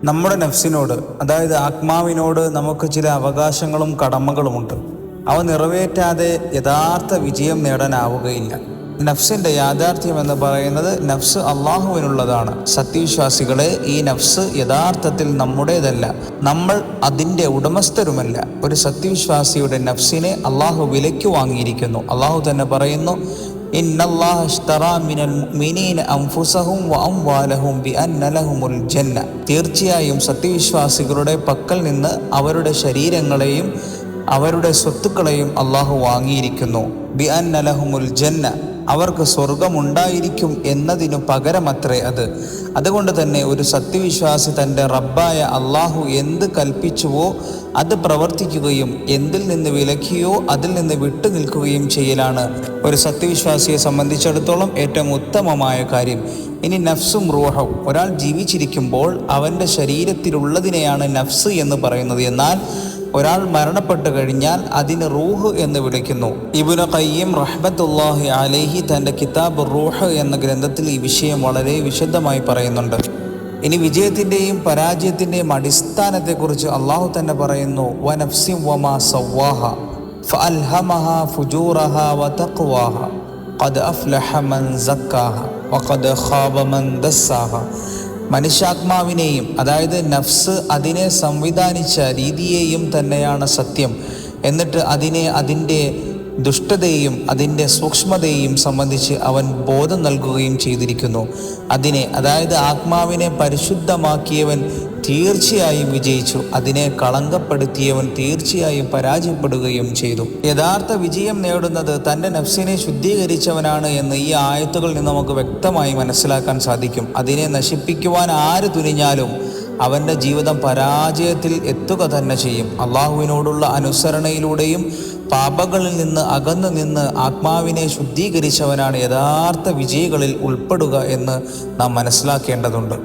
നമ്മുടെ നഫ്സിനോട്, അതായത് ആത്മാവിനോട് നമുക്ക് ചില അവകാശങ്ങളും കടമകളുമുണ്ട്. അവ നിറവേറ്റാതെ യഥാർത്ഥ വിജയം നേടാനാവുകയില്ല. നഫ്സിൻ്റെ യാഥാർത്ഥ്യം എന്ന് പറയുന്നത് നഫ്സ് അള്ളാഹുവിനുള്ളതാണ്. സത്യവിശ്വാസികളെ, ഈ നഫ്സ് യഥാർത്ഥത്തിൽ നമ്മുടേതല്ല, നമ്മൾ അതിൻ്റെ ഉടമസ്ഥരുമല്ല. ഒരു സത്യവിശ്വാസിയുടെ നഫ്സിനെ അള്ളാഹു വിലയ്ക്ക് വാങ്ങിയിരിക്കുന്നു. അള്ളാഹു തന്നെ പറയുന്നു, ഇന്നല്ലാഹ ഇശ്തറാ മിനൽ മുഅ്മിനീന അൻഫുസഹും വഅംവാലഹും ബിഅന്ന ലഹുമുൽ ജന്ന. തീർച്ചയായും സത്യവിശ്വാസികളുടെ പക്കൽ നിന്ന് അവരുടെ ശരീരങ്ങളെയും അവരുടെ സ്വത്തുക്കളെയും അള്ളാഹു വാങ്ങിയിരിക്കുന്നു. ബിഅന്ന ലഹുമുൽ ജന്ന, അവർക്ക് സ്വർഗമുണ്ടായിരിക്കും എന്നതിനു പകരമത്രേ അത്. അതുകൊണ്ട് തന്നെ ഒരു സത്യവിശ്വാസി തൻ്റെ റബ്ബായ അള്ളാഹു എന്ത് കൽപ്പിച്ചുവോ അത് പ്രവർത്തിക്കുകയും എന്തിൽ നിന്ന് വിലക്കിയോ അതിൽ നിന്ന് വിട്ടു നിൽക്കുകയും ചെയ്യലാണ് ഒരു സത്യവിശ്വാസിയെ സംബന്ധിച്ചിടത്തോളം ഏറ്റവും ഉത്തമമായ കാര്യം. ഇനി നഫ്സും റൂഹും, ഒരാൾ ജീവിച്ചിരിക്കുമ്പോൾ അവൻ്റെ ശരീരത്തിലുള്ളതിനെയാണ് നഫ്സ് എന്ന് പറയുന്നത്. എന്നാൽ ഒരാൾ മരണപ്പെട്ടു കഴിഞ്ഞാൽ അതിന് റൂഹ് എന്ന് വിളിക്കുന്നു. ഇബ്നു ഖയ്യിം റഹ്മത്തുള്ളാഹി അലൈഹി തൻ്റെ കിതാബ് റൂഹ് എന്ന ഗ്രന്ഥത്തിൽ ഈ വിഷയം വളരെ വിശദമായി പറയുന്നുണ്ട്. ഇനി വിജയത്തിൻ്റെയും പരാജയത്തിൻ്റെയും അടിസ്ഥാനത്തെക്കുറിച്ച് അള്ളാഹു തന്നെ പറയുന്നു, വനഫ്സിൻ വമാ സവ്വാഹ ഫഅൽഹമഹ ഫുജൂറഹ വതഖ്വാഹ ഖദ് അഫ്ലഹ മൻ സക്കാഹ വഖദ് ഖാബ മൻ ദസ്സാഹ. മനുഷ്യാത്മാവിനെയും, അതായത് നഫ്സ് അതിനെ സംവിധാനിച്ച രീതിയെയും തന്നെയാണ് സത്യം. എന്നിട്ട് അതിനെ അതിൻ്റെ ദുഷ്ടതയും അതിൻ്റെ സൂക്ഷ്മതയും സംബന്ധിച്ച് അവൻ ബോധം നൽകുകയും ചെയ്തിരിക്കുന്നു. അതിനെ, അതായത് ആത്മാവിനെ പരിശുദ്ധമാക്കിയവൻ തീർച്ചയായും വിജയിച്ചു, അതിനെ കളങ്കപ്പെടുത്തിയവൻ തീർച്ചയായും പരാജയപ്പെടുകയും ചെയ്തു. യഥാർത്ഥ വിജയം നേടുന്നത് തൻ്റെ നഫ്സിനെ ശുദ്ധീകരിച്ചവനാണ് എന്ന് ഈ ആയത്തുകളിൽ നിന്ന് നമുക്ക് വ്യക്തമായി മനസ്സിലാക്കാൻ സാധിക്കും. അതിനെ നശിപ്പിക്കുവാൻ ആര് തുനിഞ്ഞാലും അവൻ്റെ ജീവിതം പരാജയത്തിൽ എത്തുക തന്നെ ചെയ്യും. അള്ളാഹുവിനോടുള്ള അനുസരണയിലൂടെയും പാപങ്ങളിൽ നിന്ന് അകന്നു നിന്ന് ആത്മാവിനെ ശുദ്ധീകരിച്ചവനാണ് യഥാർത്ഥ വിജയികളിൽ ഉൾപ്പെടുക എന്ന് നാം മനസ്സിലാക്കേണ്ടതുണ്ട്.